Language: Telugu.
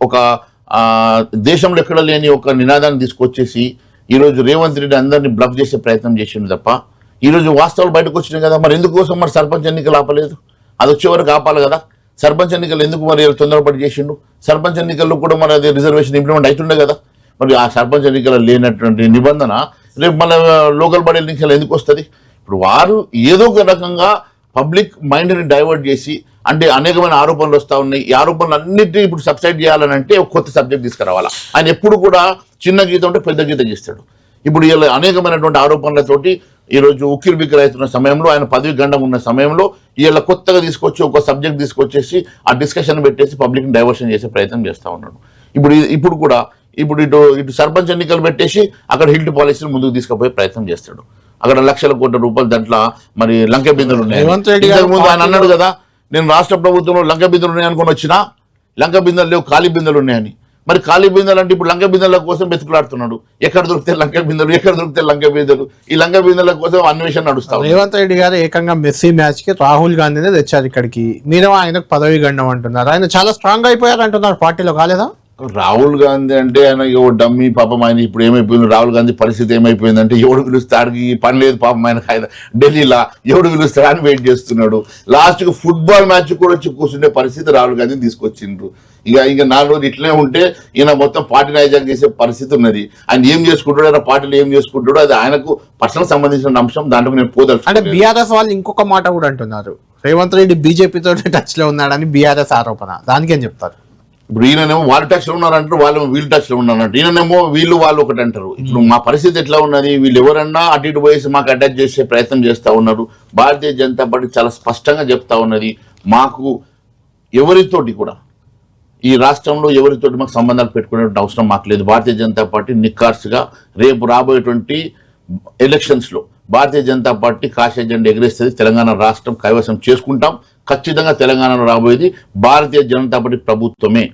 ఒక దేశంలో ఎక్కడ లేని ఒక నినాదాన్ని తీసుకొచ్చేసి ఈరోజు రేవంత్ రెడ్డి అందరినీ బ్లఫ్ చేసే ప్రయత్నం చేసిండు తప్ప ఈరోజు వాస్తవాలు బయటకు వచ్చినాయి కదా. మరి ఎందుకోసం మరి సర్పంచ్ ఎన్నికలు ఆపలేదు? అది వచ్చే వరకు ఆపాలి కదా. సర్పంచ్ ఎన్నికలు ఎందుకు మరి తొందరపడి చేసిండు? సర్పంచ్ ఎన్నికల్లో కూడా మరి అది రిజర్వేషన్ ఇంప్లిమెంట్ అవుతుండే కదా. మరి ఆ సర్పంచ్ ఎన్నికల్లో లేనటువంటి నిబంధన రేపు మన లోకల్ బాడీ ఎన్నికలు ఎందుకు వస్తుంది? ఇప్పుడు వారు ఏదో ఒక రకంగా పబ్లిక్ మైండ్ని డైవర్ట్ చేసి, అంటే అనేకమైన ఆరోపణలు వస్తూ ఉన్నాయి. ఈ ఆరోపణలు అన్నింటినీ ఇప్పుడు సబ్సైడ్ చేయాలని అంటే ఒక కొత్త సబ్జెక్ట్ తీసుకురావాలా. ఆయన ఎప్పుడు కూడా చిన్న గీత ఉంటే పెద్ద గీత చేస్తాడు. ఇప్పుడు ఇలా అనేకమైనటువంటి ఆరోపణలతోటి ఈరోజు ఉక్కిరి బిక్కిరి అవుతున్న సమయంలో, ఆయన పదవి గండం ఉన్న సమయంలో వీళ్ళ కొత్తగా తీసుకొచ్చి ఒక సబ్జెక్ట్ తీసుకొచ్చేసి ఆ డిస్కషన్ పెట్టేసి పబ్లిక్ని డైవర్షన్ చేసే ప్రయత్నం చేస్తూ ఉన్నాడు. ఇప్పుడు కూడా ఇటు సర్పంచ్ ఎన్నికలు పెట్టేసి అక్కడ హిల్ట్ పాలసీని ముందుకు తీసుకుపోయే ప్రయత్నం చేస్తాడు. అక్కడ లక్షల కోట్ల రూపాయలు దాంట్లో మరి లంక బిందెలు ఉన్నాయి. ఇంతకుముందు ఆయన అన్నాడు కదా, నేను రాష్ట్ర ప్రభుత్వంలో లంక బిందెలు ఉన్నాయి అనుకుని వచ్చినా లంక బిందెలు లేవు, ఖాళీ బిందెలు ఉన్నాయని. మరి ఖాళీ బిందెలు అంటే ఇప్పుడు లంక బిందెల కోసం వెతుకులాడుతున్నాడు. ఎక్కడ దొరికితే లంక బిందెలు, ఎక్కడ దొరికితే లంక బిందెలు. ఈ లంక బిందెల కోసం అన్వేషణ నడుస్తాం. రేవంత్ రెడ్డి గారు ఏకంగా మెస్సీ మ్యాచ్ కి రాహుల్ గాంధీనే తెచ్చారు ఇక్కడికి. మీరు ఆయనకు పదవి గండం అంటున్నారు. ఆయన చాలా స్ట్రాంగ్ అయిపోయారు అంటున్నారు. పార్టీలో కాలేదా? రాహుల్ గాంధీ అంటే ఆయన డమ్మీ పాపం. ఆయన ఇప్పుడు ఏమైపోయింది, రాహుల్ గాంధీ పరిస్థితి ఏమైపోయిందంటే ఎవడు పిలుస్తాడికి పని లేదు పాపం. ఆయన ఢిల్లీలో ఎవడు పిలుస్తాడని వెయిట్ చేస్తున్నాడు. లాస్ట్కి ఫుట్బాల్ మ్యాచ్ కూడా వచ్చి కూర్చుండే పరిస్థితి రాహుల్ గాంధీని తీసుకొచ్చిండ్రు. ఇక 4 రోజులు ఇట్లనే ఉంటే ఈయన మొత్తం పార్టీ హైజాక్ చేసే పరిస్థితి ఉన్నది. ఆయన ఏం చేసుకుంటాడో, ఆయన పార్టీలో ఏం చేసుకుంటాడో అది ఆయనకు పర్సనల్ సంబంధించిన అంశం. దాంట్లో నేను పోదలుచు. అంటే బీఆర్ఎస్ వాళ్ళు ఇంకొక మాట కూడా అంటున్నారు, రేవంత్ రెడ్డి బీజేపీతో టచ్ లో ఉన్నాడని బీఆర్ఎస్ ఆరోపణ. దానికేం చెప్తారు? ఇప్పుడు ఈయననేమో వాళ్ళు టచ్లో ఉన్నారంటారు, వాళ్ళు వీళ్ళు టచ్లో ఉన్నారంటారు. ఈయననేమో వీళ్ళు వాళ్ళు ఒకటి అంటారు. ఇప్పుడు మా పరిస్థితి ఎట్లా ఉన్నది? వీళ్ళు ఎవరన్నా అటు ఇటు పోయేసి మాకు అటాచ్ చేసే ప్రయత్నం చేస్తూ ఉన్నారు. భారతీయ జనతా పార్టీ చాలా స్పష్టంగా చెప్తా ఉన్నది, మాకు ఎవరితోటి కూడా ఈ రాష్ట్రంలో ఎవరితోటి మాకు సంబంధాలు పెట్టుకునే అవసరం మాకు లేదు. భారతీయ జనతా పార్టీ నిక్కార్సుగా రేపు రాబోయేటువంటి ఎలక్షన్స్లో భారతీయ జనతా పార్టీ కాషాయ జెండా ఎగరేస్తుంది. తెలంగాణ రాష్ట్రం కైవసం చేసుకుంటాం. ఖచ్చితంగా తెలంగాణలో రాబోయేది భారతీయ జనతా పార్టీ ప్రభుత్వమే.